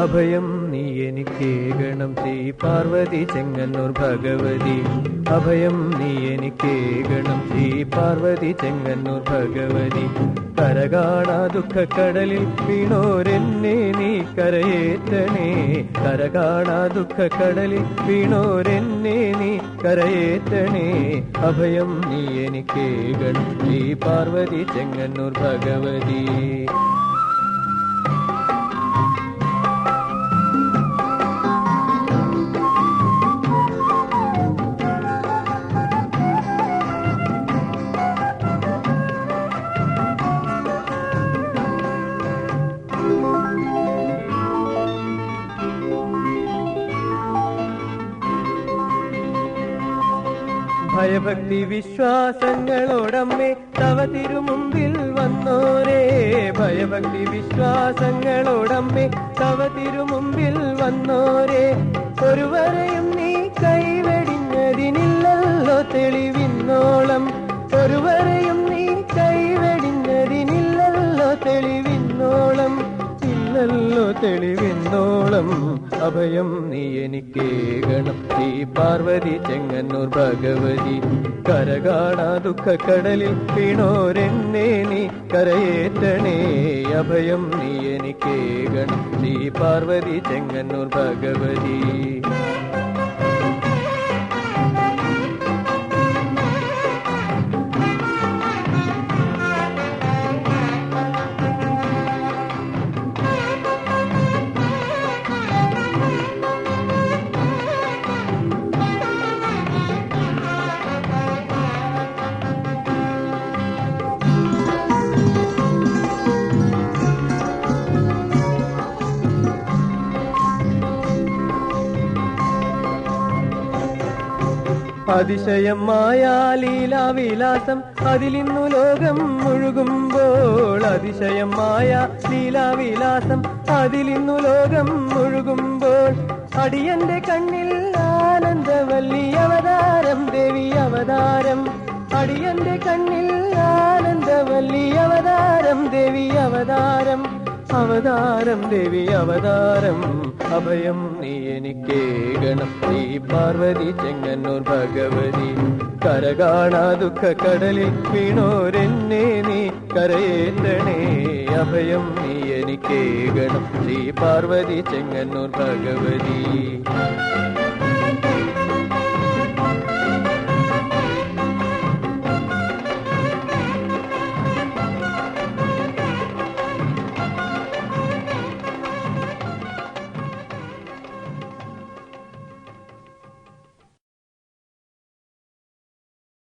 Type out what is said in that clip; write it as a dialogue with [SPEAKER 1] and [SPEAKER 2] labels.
[SPEAKER 1] അഭയം നീ എനിക്കേകണം ശ്രീ പാർവതി ചെങ്ങന്നൂർ ഭഗവതി. അഭയം നീ എനിക്കേകണം ശ്രീ പാർവതി ചെങ്ങന്നൂർ ഭഗവതി. കരകാണാ ദുഃഖക്കടലിൽ വീണോരെന്നെ നീ കരയേറ്റണേ. കരകാണാ ദുഃഖക്കടലിൽ വീണോരെന്നെ നീ കരയേറ്റണേ. അഭയം നീ എനിക്കേകണം ശ്രീ പാർവതി ചെങ്ങന്നൂർ ഭഗവതി. ഭയഭക്തി വിശ്വാസങ്ങളോടമ്മേ തവ തിരുമുമ്പിൽ വന്നോരേ. ഭയഭക്തി വിശ്വാസങ്ങളോടമ്മേ തവ തിരുമുമ്പിൽ വന്നോരേ. ഒരുവരെയും നീ കൈവെടിഞ്ഞതിനില്ലല്ലോ തെളിവിന്നോളം. ഒരുവരെയും നീ കൈവെടിഞ്ഞതിനില്ലല്ലോ തെളിവിന്നോളം. ഇല്ലല്ലോ തെളിവിന്നോളം. അഭയം നീ എനിക്കേകണം ശ്രീ പാർവതി ചെങ്ങന്നൂർ ഭഗവതി. കരകാണാ ദുഃഖക്കടലിൽ വീണോരെന്നെ നീ കരയേറ്റണേ. അഭയം നീ എനിക്കേകണം ശ്രീ പാർവതി ചെങ്ങന്നൂർ ഭഗവതി. അതിശയമായ ലീലാവിലാസം അതിലിന്നു ലോകം മുഴുകുമ്പോൾ. അതിശയമായ ലീലാവിലാസം അതിലിന്നു ലോകം മുഴുകുമ്പോൾ. അടിയന്റെ കണ്ണിൽ ആനന്ദവല്ലി അവതാരം ദേവി അവതാരം. അടിയന്റെ കണ്ണിൽ ആനന്ദവല്ലി അവതാരം ദേവി അവതാരം. അവതാരം ദേവി അവതാരം. അഭയം നീ എനിക്കേകണം ശ്രീ പാർവതി ചെങ്ങന്നൂർ ഭഗവതി. കരകാണാ ദുഃഖക്കടലിൽ വീണോരെന്നെ നീ കരയേറ്റണേ. അഭയം നീ എനിക്കേകണം ശ്രീ പാർവതി ചെങ്ങന്നൂർ ഭഗവതി.